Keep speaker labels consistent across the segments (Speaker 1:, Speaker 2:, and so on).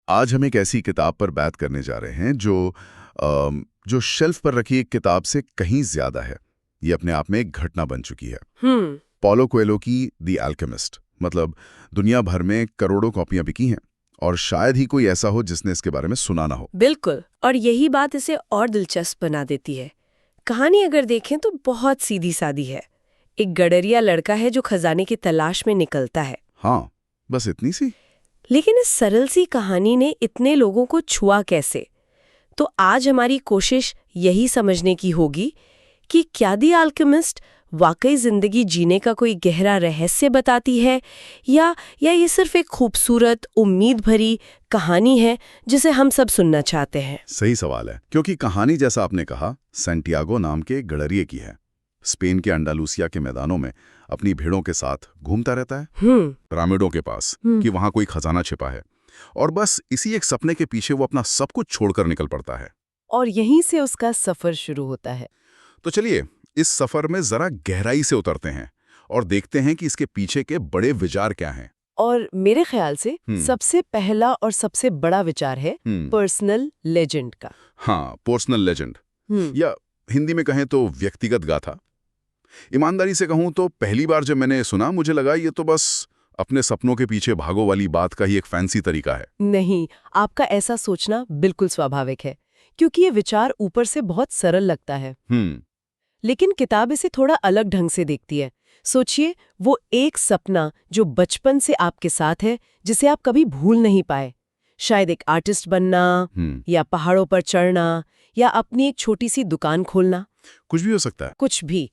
Speaker 1: आज हम एक ऐसी किताब पर बात करने जा रहे हैं जो शेल्फ पर रखी एक किताब से कहीं ज्यादा है। ये अपने आप में एक घटना बन चुकी है।
Speaker 2: हम्म।
Speaker 1: पॉलो कोएल्हो की द अल्केमिस्ट। मतलब दुनिया भर में करोड़ों कॉपियां बिकी हैं और शायद ही कोई ऐसा हो जिसने इसके बारे में सुना ना हो।
Speaker 2: बिल्कुल, और यही बात इसे और दिलचस्प बना देती है। कहानी अगर देखें तो बहुत सीधी सादी है। एक गडरिया लड़का है जो खजाने की तलाश में निकलता है।
Speaker 1: हाँ, बस इतनी सी।
Speaker 2: लेकिन इस सरल सी कहानी ने इतने लोगों को छुआ कैसे? तो आज हमारी कोशिश यही समझने की होगी कि क्या द अल्केमिस्ट वाकई जिंदगी जीने का कोई गहरा रहस्य बताती है, या ये सिर्फ एक खूबसूरत उम्मीद भरी कहानी है जिसे हम सब सुनना चाहते हैं।
Speaker 1: सही सवाल है, क्योंकि कहानी जैसा आपने कहा सैंटियागो नाम के एक गडरिये की है। स्पेन के अंडालूसिया के मैदानों में अपनी भेड़ों के साथ घूमता रहता है, पिरामिडों के पास, कि वहां कोई खजाना छिपा है। और बस इसी एक सपने के पीछे वो अपना सब कुछ छोड़कर निकल पड़ता है।
Speaker 2: और यहीं से उसका सफर शुरू होता है।
Speaker 1: तो चलिए इस सफर में जरा गहराई से उतरते हैं और देखते हैं कि इसके पीछे के बड़े विचार क्या हैं।
Speaker 2: और मेरे ख्याल से सबसे पहला और सबसे बड़ा विचार है पर्सनल लेजेंड का।
Speaker 1: हाँ, पर्सनल लेजेंड, या हिंदी में कहें तो व्यक्तिगत गाथा। ईमानदारी से कहूं तो पहली बार जब मैंने सुना मुझे लगा ये तो बस अपने सपनों के पीछे भागो वाली बात का ही एक फैंसी तरीका है।
Speaker 2: नहीं, आपका ऐसा सोचना बिल्कुल स्वाभाविक है, क्योंकि ये विचार ऊपर से बहुत सरल लगता है। लेकिन किताब इसे थोड़ा अलग ढंग से देखती है। सोचिए, वो एक सपना जो बचपन से आपके साथ है, जिसे आप कभी भूल नहीं पाए। शायद एक आर्टिस्ट बनना, या पहाड़ों पर चढ़ना, या अपनी एक छोटी सी दुकान खोलना।
Speaker 1: कुछ भी हो सकता है।
Speaker 2: कुछ भी।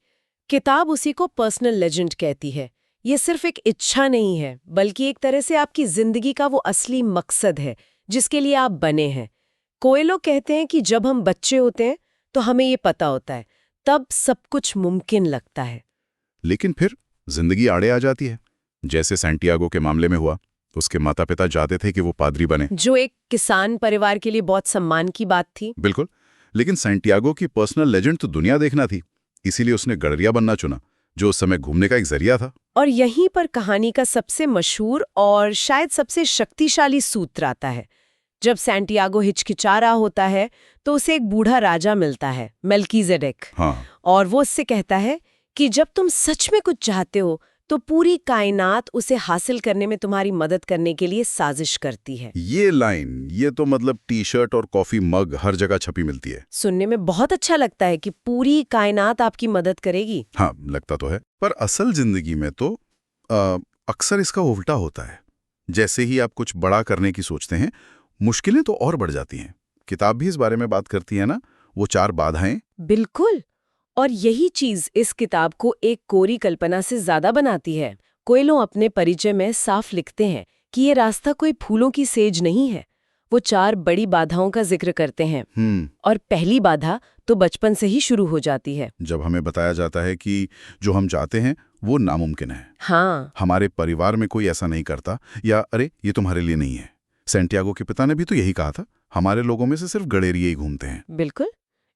Speaker 2: किताब उसी को पर्सनल लेजेंड कहती है। ये सिर्फ एक इच्छा नहीं है, बल्कि एक तरह से आपकी जिंदगी का वो असली मकसद है जिसके लिए आप बने हैं। कोएल्हो कहते हैं कि जब हम बच्चे होते हैं तो हमें ये पता होता है, तब सब कुछ मुमकिन लगता है।
Speaker 1: लेकिन फिर जिंदगी आड़े आ जाती है, जैसे सैंटियागो के मामले में हुआ। उसके माता पिता चाहते थे कि वो पादरी बने,
Speaker 2: जो एक किसान परिवार के लिए बहुत सम्मान की बात थी।
Speaker 1: बिल्कुल। लेकिन सैंटियागो की पर्सनल लेजेंड तो दुनिया देखना थी, इसीलिए उसने गडरिया बनना चुना, जो उस समय घूमने का एक जरिया था।
Speaker 2: और यहीं पर कहानी का सबसे मशहूर और शायद सबसे शक्तिशाली सूत्र आता है। जब सैंटियागो हिचकिचा रहा होता है तो उसे एक बूढ़ा राजा मिलता है, मेल्कीजेडेक।
Speaker 1: हाँ।
Speaker 2: और वो उससे कहता है कि जब तुम सच में कुछ चाहते हो तो पूरी कायनात उसे हासिल करने में तुम्हारी मदद करने के लिए साजिश करती है।
Speaker 1: ये लाइन, ये तो मतलब टी शर्ट और कॉफी मग हर जगह छपी मिलती है।
Speaker 2: सुनने में बहुत अच्छा लगता है कि पूरी कायनात आपकी मदद करेगी।
Speaker 1: हाँ, लगता तो है, पर असल जिंदगी में तो अक्सर इसका उल्टा होता है। जैसे ही आप कुछ बड़ा करने की सोचते हैं, मुश्किलें तो और बढ़ जाती हैं। किताब भी इस बारे में बात करती है ना, वो 4 बाधाएं।
Speaker 2: बिल्कुल। और यही चीज इस किताब को एक कोरी कल्पना से ज्यादा बनाती है। कोएल्हो अपने परिचय में साफ लिखते हैं कि ये रास्ता कोई फूलों की सेज नहीं है। वो 4 बड़ी बाधाओं का जिक्र करते हैं। और पहली बाधा तो बचपन से ही शुरू हो जाती है,
Speaker 1: जब हमें बताया जाता है कि जो हम चाहते हैं वो नामुमकिन है।
Speaker 2: हाँ,
Speaker 1: हमारे परिवार में कोई ऐसा नहीं करता, या अरे ये तुम्हारे लिए नहीं है। सैंटियागो के पिता ने भी तो यही कहा था, हमारे लोगों में से सिर्फ गडेरिये ही घूमते हैं।
Speaker 2: बिल्कुल।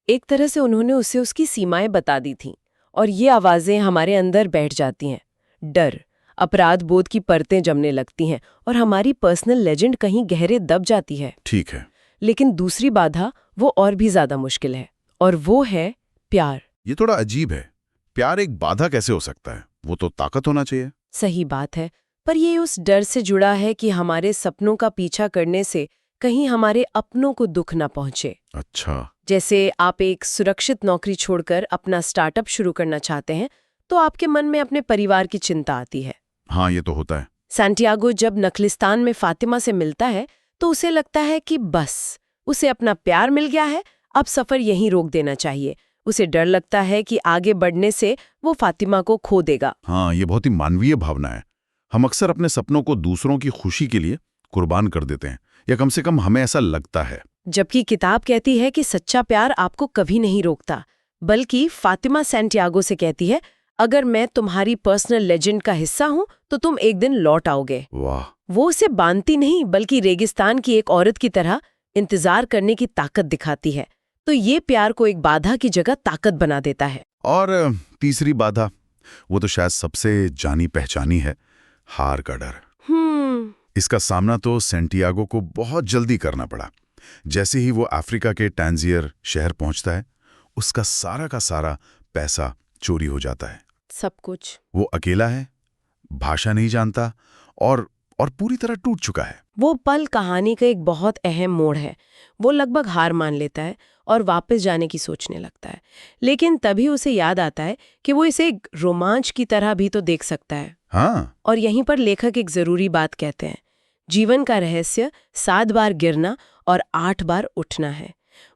Speaker 2: एक तरह से उन्होंने उसे उसकी सीमाएं बता दी थीं। और ये आवाजें हमारे अंदर बैठ जाती हैं। डर, अपराध बोध की परतें जमने लगती हैं और हमारी पर्सनल लेजेंड कहीं गहरे दब जाती है।
Speaker 1: ठीक है।
Speaker 2: लेकिन दूसरी बाधा वो और भी ज्यादा मुश्किल है, और वो है प्यार।
Speaker 1: ये थोड़ा अजीब है। प्यार एक बाधा कैसे हो सकता है? वो तो ताकत होना चाहिए।
Speaker 2: सही बात है, पर ये उस डर से जुड़ा है कि हमारे सपनों का पीछा करने से कहीं हमारे अपनों को दुख ना पहुंचे।
Speaker 1: अच्छा।
Speaker 2: जैसे आप एक सुरक्षित नौकरी छोड़कर अपना स्टार्टअप शुरू करना चाहते हैं, तो आपके मन में अपने परिवार की चिंता आती है।
Speaker 1: हाँ, ये तो होता है।
Speaker 2: सैंटियागो जब नखलिस्तान में फातिमा से मिलता है तो उसे लगता है कि बस उसे अपना प्यार मिल गया है, अब सफर यहीं रोक देना चाहिए। उसे डर लगता है कि आगे बढ़ने से वो फातिमा को खो देगा।
Speaker 1: हाँ, ये बहुत ही मानवीय भावना है। हम अक्सर अपने सपनों को दूसरों की खुशी के लिए कुर्बान कर देते हैं, या कम से कम हमें ऐसा लगता है।
Speaker 2: जबकि किताब कहती है कि सच्चा प्यार आपको कभी नहीं रोकता, बल्कि फातिमा सैंटियागो से कहती है, अगर मैं तुम्हारी पर्सनल लेजेंड का हिस्सा हूं तो तुम एक दिन लौट आओगे।
Speaker 1: वाह।
Speaker 2: वो उसे बांधती नहीं, बल्कि रेगिस्तान की एक औरत की तरह इंतजार करने की ताकत दिखाती है। तो ये प्यार को एक बाधा की जगह ताकत बना देता है।
Speaker 1: और तीसरी बाधा, वो तो शायद सबसे जानी पहचानी है, हार का डर। इसका सामना तो सैंटियागो को बहुत जल्दी करना पड़ा। जैसे ही वो अफ्रीका के टैंजियर शहर पहुंचता है, उसका सारा का सारा पैसा चोरी हो जाता है।
Speaker 2: सब कुछ।
Speaker 1: वो अकेला है, भाषा नहीं जानता और पूरी तरह टूट चुका है।
Speaker 2: वो पल कहानी का एक बहुत अहम मोड़ है। वो लगभग हार मान लेता है और वापस जाने की सोचने लगता है, लेकिन तभी उसे याद आता है कि वो इसे एक रोमांच की तरह भी तो देख सकता है।
Speaker 1: हाँ।
Speaker 2: और यहीं पर लेखक एक जरूरी बात कहते हैं, जीवन का रहस्य 7 बार गिरना और 8 बार उठना है।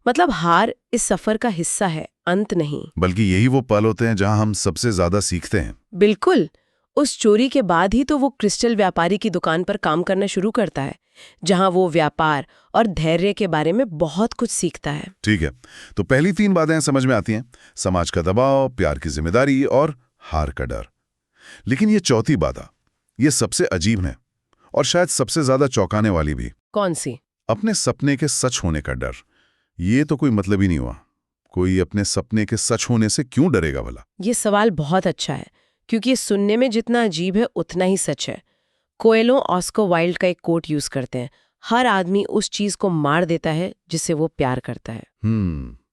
Speaker 2: मतलब हार इस सफर का हिस्सा है, अंत नहीं।
Speaker 1: बल्कि यही वो पल होते हैं जहां हम सबसे ज्यादा सीखते हैं।
Speaker 2: बिल्कुल। उस चोरी के बाद ही तो वो क्रिस्टल व्यापारी की दुकान पर काम करना शुरू करता है, जहां वो व्यापार और धैर्य के बारे में बहुत कुछ सीखता है।
Speaker 1: ठीक है, तो पहली 3 बातें समझ में आती हैं, समाज का दबाव, प्यार की जिम्मेदारी और हार का डर। लेकिन ये चौथी बाधा, ये सबसे अजीब है और शायद सबसे ज्यादा चौंकाने वाली भी।
Speaker 2: कौन सी?
Speaker 1: अपने सपने के सच होने का डर। ये तो कोई मतलब ही नहीं हुआ। कोई अपने सपने के सच होने से क्यों डरेगा भला?
Speaker 2: ये सवाल बहुत अच्छा है, क्योंकि ये सुनने में जितना अजीब है उतना ही सच है। कोएलो ऑस्कर वाइल्ड का एक कोट यूज करते हैं, हर आदमी उस चीज को मार देता है जिसे वो प्यार करता है।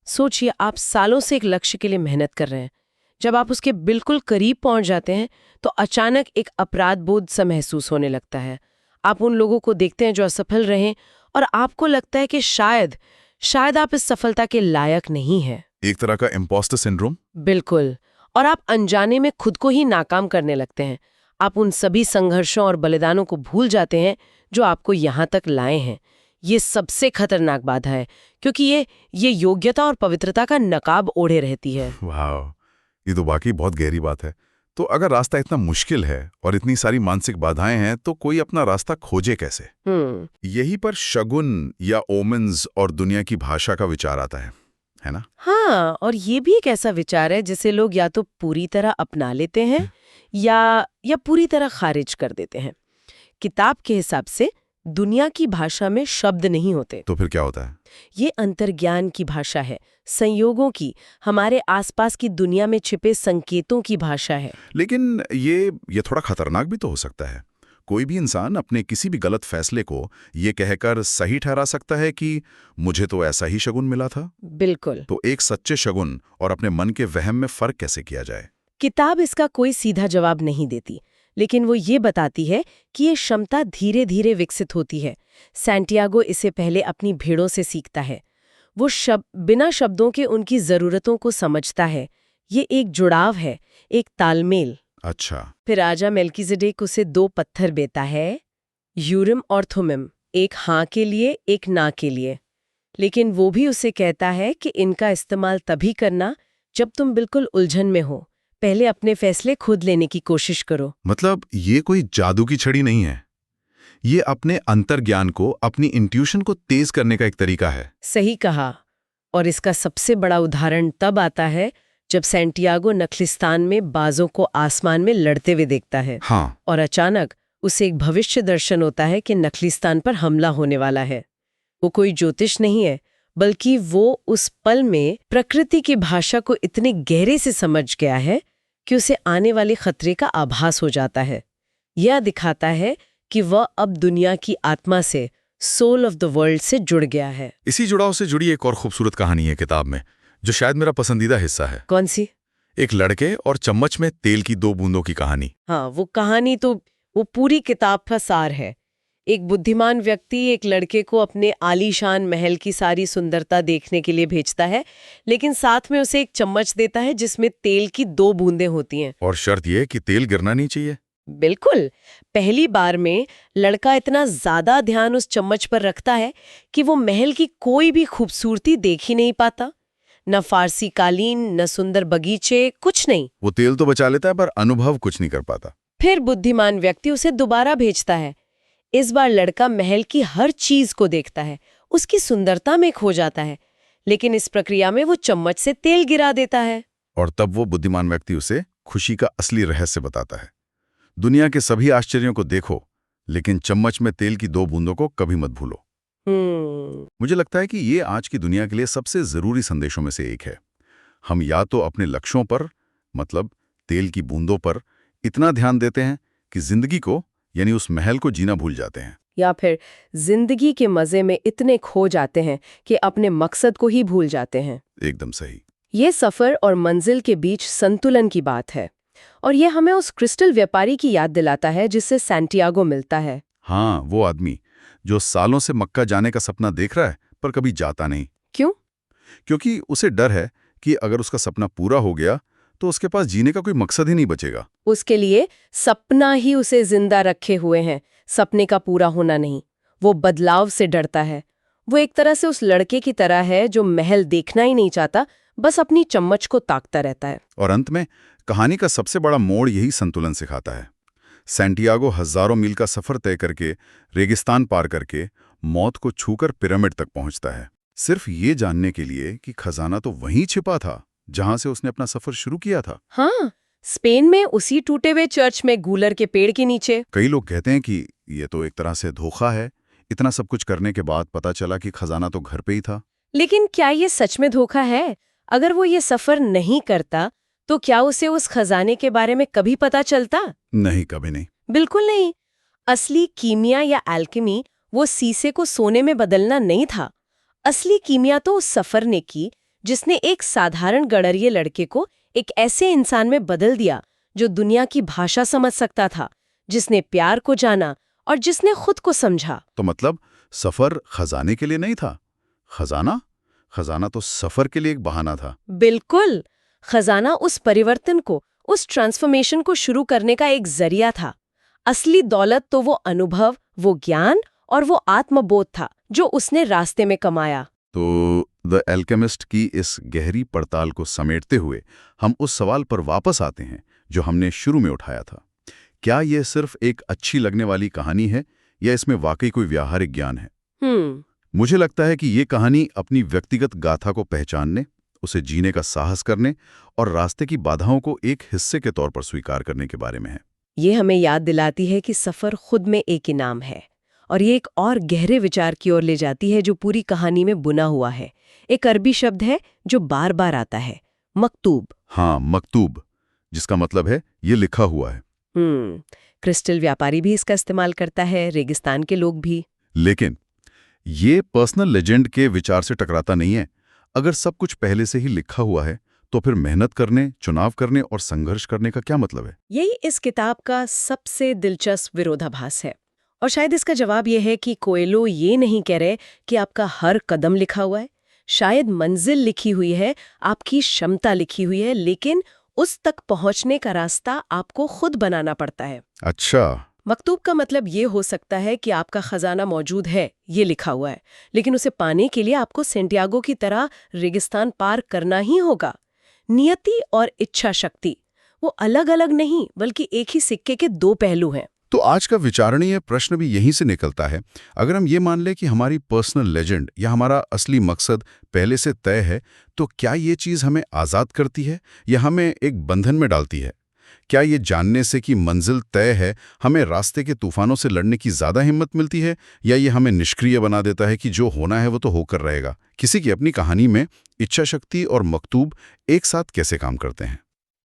Speaker 2: सोचिए, आप सालों से एक लक्ष्य के लिए मेहनत कर रहे हैं। जब आप उसके बिल्कुल करीब पहुंच जाते हैं तो अचानक एक अपराध बोध सा महसूस होने लगता है। आप उन लोगों को देखते हैं जो असफल रहे और आपको लगता है कि शायद आप इस सफलता के लायक नहीं हैं।
Speaker 1: एक तरह का इम्पोस्टर सिंड्रोम।
Speaker 2: बिल्कुल। और आप अनजाने में खुद को ही नाकाम करने लगते हैं। आप उन सभी संघर्षों और बलिदानों को भूल जाते हैं जो आपको यहाँ तक लाए हैं। ये सबसे खतरनाक बाधा है, क्योंकि ये योग्यता और पवित्रता का नकाब ओढ़े रहती है।
Speaker 1: वाह, ये तो वाकई बहुत गहरी बात है। तो अगर रास्ता इतना मुश्किल है और इतनी सारी मानसिक बाधाएं हैं, तो कोई अपना रास्ता खोजे कैसे? यही पर शगुन या ओमेन्स और दुनिया की भाषा का विचार आता है ना?
Speaker 2: हाँ, और ये भी एक ऐसा विचार है जिसे लोग या तो पूरी तरह अपना लेते हैं या पूरी तरह खारिज कर देते हैं। किताब के हिसाब से दुनिया की भाषा में शब्द नहीं होते।
Speaker 1: तो फिर क्या होता है?
Speaker 2: ये अंतर्ज्ञान की भाषा है, संयोगों की, हमारे आसपास की दुनिया में छिपे संकेतों की भाषा है।
Speaker 1: लेकिन ये थोड़ा खतरनाक भी तो हो सकता है। कोई भी इंसान अपने किसी भी गलत फैसले को ये कहकर सही ठहरा सकता है कि मुझे तो ऐसा ही शगुन मिला था।
Speaker 2: बिल्कुल।
Speaker 1: तो एक सच्चे शगुन और अपने मन के वहम में फर्क कैसे किया जाए?
Speaker 2: किताब इसका कोई सीधा जवाब नहीं देती, लेकिन वो ये बताती है कि ये क्षमता धीरे धीरे विकसित होती है। सैंटियागो इसे पहले अपनी भेड़ों से सीखता है। वो बिना शब्दों के उनकी जरूरतों को समझता है। ये एक जुड़ाव है, एक तालमेल।
Speaker 1: अच्छा।
Speaker 2: फिर राजा मेल्किजेडेक उसे 2 पत्थर देता है, यूरिम और थुमिम, एक हाँ के लिए, एक ना के लिए। लेकिन वो भी उसे कहता है कि इनका इस्तेमाल तभी करना जब तुम बिल्कुल उलझन में हो। पहले अपने फैसले खुद लेने की कोशिश करो।
Speaker 1: मतलब ये कोई जादू की छड़ी नहीं है, ये अपने अंतर्ज्ञान को, अपनी इंट्यूशन को तेज करने का एक तरीका है।
Speaker 2: सही कहा। और इसका सबसे बड़ा उदाहरण तब आता है जब सैंटियागो नखलिस्तान में बाजों को आसमान में लड़ते हुए देखता है।
Speaker 1: हाँ।
Speaker 2: और अचानक उसे एक भविष्य दर्शन होता है कि नखलिस्तान पर हमला होने वाला है। वो कोई ज्योतिष नहीं है, बल्कि वो उस पल में प्रकृति की भाषा को इतने गहरे से समझ गया है कि उसे आने वाले खतरे का आभास हो जाता है। यह दिखाता है कि वह अब दुनिया की आत्मा से, सोल ऑफ द वर्ल्ड से जुड़ गया है।
Speaker 1: इसी जुड़ाव से जुड़ी एक और खूबसूरत कहानी है किताब में, जो शायद मेरा पसंदीदा हिस्सा है।
Speaker 2: कौन सी?
Speaker 1: एक लड़के और चम्मच में तेल की 2 बूंदों की कहानी।
Speaker 2: हाँ, वो कहानी तो वो पूरी किताब का सार है। एक बुद्धिमान व्यक्ति एक लड़के को अपने आलीशान महल की सारी सुंदरता देखने के लिए भेजता है, लेकिन साथ में उसे एक चम्मच देता है जिसमें तेल की 2 बूंदें होती हैं।
Speaker 1: और शर्त यह कि तेल गिरना नहीं चाहिए।
Speaker 2: बिल्कुल। पहली बार में लड़का इतना ज्यादा ध्यान उस चम्मच पर रखता है कि वो महल की कोई भी खूबसूरती देख ही नहीं पाता। न फारसी कालीन, न सुंदर बगीचे, कुछ नहीं।
Speaker 1: वो तेल तो बचा लेता है पर अनुभव कुछ नहीं कर पाता।
Speaker 2: फिर बुद्धिमान व्यक्ति उसे दोबारा भेजता है। इस बार लड़का महल की हर चीज को देखता है, उसकी सुंदरता में खो जाता है, लेकिन इस प्रक्रिया में वो चम्मच से तेल गिरा देता है।
Speaker 1: और तब वो बुद्धिमान व्यक्ति उसे खुशी का असली रहस्य बताता है। दुनिया के सभी आश्चर्यों को देखो, लेकिन चम्मच में तेल की 2 बूंदों को कभी मत भूलो। मुझे लगता है कि ये आज की दुनिया के लिए सबसे जरूरी संदेशों में से एक है। हम या तो अपने लक्ष्यों पर, मतलब तेल की बूंदों पर, इतना ध्यान देते हैं कि जिंदगी को, यानी उस महल को जीना भूल जाते हैं,
Speaker 2: या फिर जिंदगी के मजे में इतने खो जाते हैं कि अपने मकसद को ही भूल जाते हैं।
Speaker 1: एकदम सही।
Speaker 2: ये सफर और मंजिल के बीच संतुलन की बात है, और ये हमें उस क्रिस्टल व्यापारी की याद दिलाता है जिससे सैंटियागो मिलता है।
Speaker 1: हाँ, वो आदमी जो सालों से मक्का जाने का सपना देख रहा है पर कभी जाता नहीं।
Speaker 2: क्यों?
Speaker 1: क्योंकि उसे डर है कि अगर उसका सपना पूरा हो गया तो उसके पास जीने का कोई मकसद ही नहीं बचेगा।
Speaker 2: उसके लिए सपना ही उसे जिंदा रखे हुए हैं, सपने का पूरा होना नहीं। वो बदलाव से डरता है। वो एक तरह से उस लड़के की तरह है जो महल देखना ही नहीं चाहता, बस अपनी चम्मच को ताकता रहता है।
Speaker 1: और अंत में कहानी का सबसे बड़ा मोड़ यही संतुलन सिखाता है। सैंटियागो हजारों मील का सफर तय करके, रेगिस्तान पार करके, मौत को छूकर पिरामिड तक पहुंचता है, सिर्फ ये जानने के लिए कि खजाना तो वहीं छिपा था जहां से उसने अपना सफर शुरू किया था।
Speaker 2: हाँ, स्पेन में उसी टूटे हुए चर्च में गूलर के पेड़ के नीचे।
Speaker 1: कई लोग कहते हैं कि ये तो एक तरह से धोखा है, इतना सब कुछ करने के बाद पता चला कि खजाना तो घर पे ही था।
Speaker 2: लेकिन क्या ये सच में धोखा है? अगर वो ये सफर नहीं करता तो क्या उसे उस खजाने के बारे में कभी पता चलता?
Speaker 1: नहीं, कभी नहीं।
Speaker 2: बिल्कुल नहीं। असली कीमिया या एल्केमी वो सीसे को सोने में बदलना नहीं था। असली कीमिया तो उस सफर ने की जिसने एक साधारण गडरिये लड़के को एक ऐसे इंसान में बदल दिया जो दुनिया की भाषा समझ सकता था, जिसने प्यार को जाना और जिसने खुद को समझा।
Speaker 1: तो मतलब सफर खजाने के लिए नहीं था, खजाना तो सफर के लिए एक बहाना था।
Speaker 2: बिल्कुल। खजाना उस परिवर्तन को, उस ट्रांसफॉर्मेशन को शुरू करने का एक जरिया था। असली दौलत तो वो अनुभव, वो ज्ञान और वो आत्मबोध था जो उसने रास्ते में कमाया।
Speaker 1: तो द एल्केमिस्ट की इस गहरी पड़ताल को समेटते हुए हम उस सवाल पर वापस आते हैं जो हमने शुरू में उठाया था। क्या यह सिर्फ एक अच्छी लगने वाली कहानी है या इसमें वाकई कोई व्यावहारिक ज्ञान है? मुझे लगता है कि ये कहानी अपनी व्यक्तिगत गाथा को पहचानने, उसे जीने का साहस करने और रास्ते की बाधाओं को एक हिस्से के तौर पर स्वीकार करने के बारे में है।
Speaker 2: ये हमें याद दिलाती है कि सफर खुद में एक इनाम है, और ये एक और गहरे विचार की ओर ले जाती है जो पूरी कहानी में बुना हुआ है। एक अरबी शब्द है जो बार बार आता है, मकतूब।
Speaker 1: हाँ, मकतूब, जिसका मतलब है ये लिखा हुआ है।
Speaker 2: क्रिस्टल व्यापारी भी इसका इस्तेमाल करता है, रेगिस्तान के लोग भी।
Speaker 1: लेकिन ये पर्सनल लेजेंड के विचार से टकराता नहीं है। अगर सब कुछ पहले से ही लिखा हुआ है तो फिर मेहनत करने, चुनाव करने और संघर्ष करने का क्या मतलब है?
Speaker 2: यही इस किताब का सबसे दिलचस्प विरोधाभास है। और शायद इसका जवाब यह है कि कोएलो ये नहीं कह रहे कि आपका हर कदम लिखा हुआ है। शायद मंजिल लिखी हुई है, आपकी क्षमता लिखी हुई है, लेकिन उस तक पहुंचने का रास्ता आपको खुद बनाना पड़ता है।
Speaker 1: अच्छा।
Speaker 2: मकतूब का मतलब ये हो सकता है कि आपका खजाना मौजूद है, ये लिखा हुआ है, लेकिन उसे पाने के लिए आपको सैंटियागो की तरह रेगिस्तान पार करना ही होगा। नियति और इच्छा शक्ति वो अलग अलग नहीं, बल्कि एक ही सिक्के के दो पहलू हैं।
Speaker 1: तो आज का विचारणीय प्रश्न भी यहीं से निकलता है। अगर हम ये मान लें कि हमारी पर्सनल लेजेंड या हमारा असली मकसद पहले से तय है, तो क्या ये चीज़ हमें आज़ाद करती है या हमें एक बंधन में डालती है? क्या ये जानने से कि मंजिल तय है हमें रास्ते के तूफानों से लड़ने की ज़्यादा हिम्मत मिलती है, या ये हमें निष्क्रिय बना देता है कि जो होना है वो तो होकर रहेगा? किसी की अपनी कहानी में इच्छा शक्ति और मकतूब एक साथ कैसे काम करते हैं?